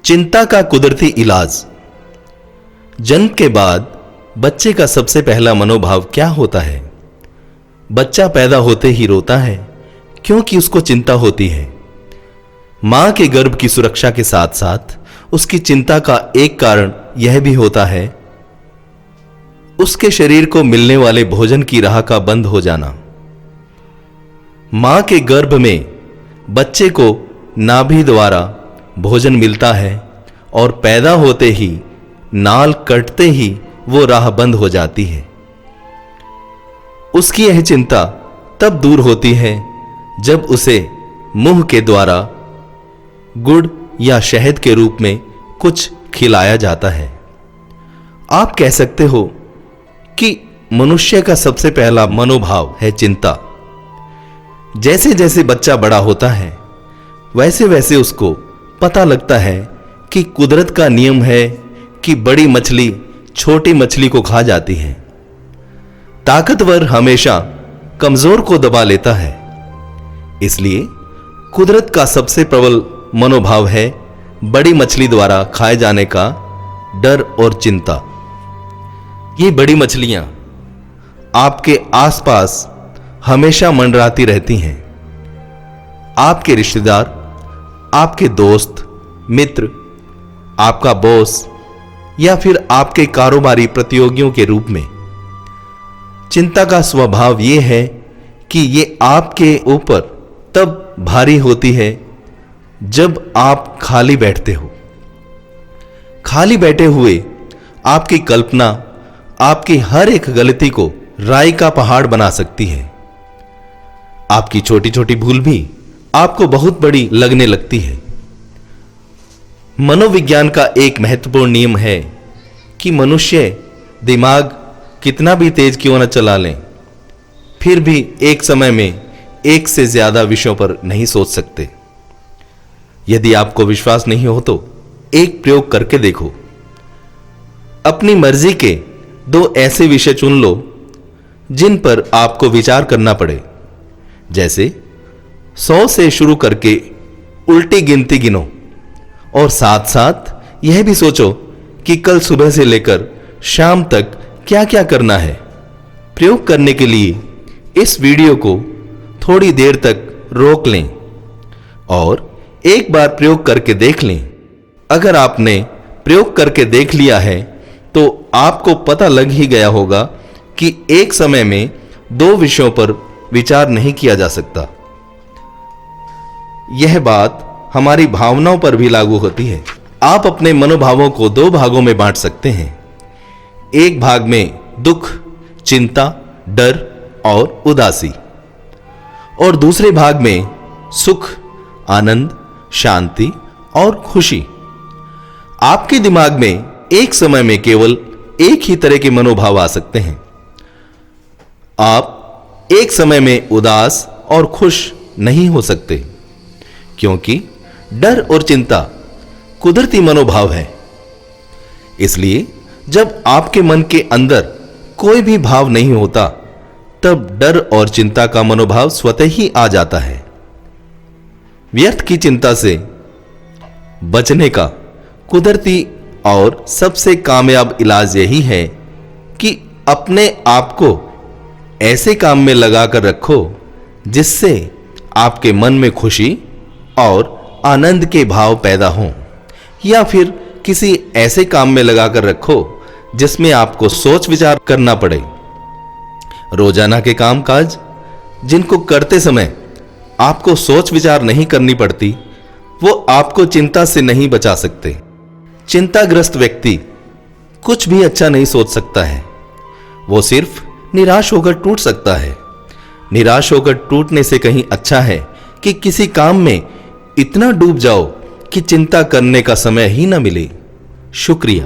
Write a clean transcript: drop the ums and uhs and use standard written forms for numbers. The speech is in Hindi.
चिंता का कुदरती इलाज। जन्म के बाद बच्चे का सबसे पहला मनोभाव क्या होता है? बच्चा पैदा होते ही रोता है क्योंकि उसको चिंता होती है। मां के गर्भ की सुरक्षा के साथ साथ उसकी चिंता का एक कारण यह भी होता है उसके शरीर को मिलने वाले भोजन की राह का बंद हो जाना। मां के गर्भ में बच्चे को नाभि द्वारा भोजन मिलता है और पैदा होते ही नाल कटते ही वो राह बंद हो जाती है। उसकी यह चिंता तब दूर होती है जब उसे मुंह के द्वारा गुड़ या शहद के रूप में कुछ खिलाया जाता है। आप कह सकते हो कि मनुष्य का सबसे पहला मनोभाव है चिंता। जैसे जैसे बच्चा बड़ा होता है वैसे वैसे उसको पता लगता है कि कुदरत का नियम है कि बड़ी मछली छोटी मछली को खा जाती है। ताकतवर हमेशा कमजोर को दबा लेता है। इसलिए कुदरत का सबसे प्रबल मनोभाव है बड़ी मछली द्वारा खाए जाने का डर और चिंता। ये बड़ी मछलियां आपके आसपास हमेशा मंडराती रहती हैं। आपके रिश्तेदार, आपके दोस्त, मित्र, आपका बॉस या फिर आपके कारोबारी प्रतियोगियों के रूप में। चिंता का स्वभाव यह है कि ये आपके ऊपर तब भारी होती है जब आप खाली बैठते हो। खाली बैठे हुए आपकी कल्पना आपकी हर एक गलती को राई का पहाड़ बना सकती है। आपकी छोटी छोटी भूल भी आपको बहुत बड़ी लगने लगती है। मनोविज्ञान का एक महत्वपूर्ण नियम है कि मनुष्य दिमाग कितना भी तेज क्यों न चला लें, फिर भी एक समय में एक से ज्यादा विषयों पर नहीं सोच सकते। यदि आपको विश्वास नहीं हो तो एक प्रयोग करके देखो। अपनी मर्जी के 2 ऐसे विषय चुन लो जिन पर आपको विचार करना पड़े। जैसे 100 से शुरू करके उल्टी गिनती गिनो और साथ साथ यह भी सोचो कि कल सुबह से लेकर शाम तक क्या क्या करना है। प्रयोग करने के लिए इस वीडियो को थोड़ी देर तक रोक लें और एक बार प्रयोग करके देख लें। अगर आपने प्रयोग करके देख लिया है तो आपको पता लग ही गया होगा कि एक समय में 2 विषयों पर विचार नहीं किया जा सकता। यह बात हमारी भावनाओं पर भी लागू होती है। आप अपने मनोभावों को 2 भागों में बांट सकते हैं। एक भाग में दुख, चिंता, डर और उदासी और दूसरे भाग में सुख, आनंद, शांति और खुशी। आपके दिमाग में एक समय में केवल एक ही तरह के मनोभाव आ सकते हैं। आप एक समय में उदास और खुश नहीं हो सकते क्योंकि डर और चिंता कुदरती मनोभाव है। इसलिए जब आपके मन के अंदर कोई भी भाव नहीं होता तब डर और चिंता का मनोभाव स्वतः ही आ जाता है। व्यर्थ की चिंता से बचने का कुदरती और सबसे कामयाब इलाज यही है कि अपने आप को ऐसे काम में लगाकर रखो जिससे आपके मन में खुशी और आनंद के भाव पैदा हों, या फिर किसी ऐसे काम में लगाकर रखो जिसमें आपको सोच विचार करना पड़े। रोजाना के कामकाज जिनको करते समय आपको सोच विचार नहीं करनी पड़ती वो आपको चिंता से नहीं बचा सकते। चिंताग्रस्त व्यक्ति कुछ भी अच्छा नहीं सोच सकता है। वो सिर्फ निराश होकर टूट सकता है। निराश होकर टूटने से कहीं अच्छा है कि किसी काम में इतना डूब जाओ कि चिंता करने का समय ही न मिले। शुक्रिया।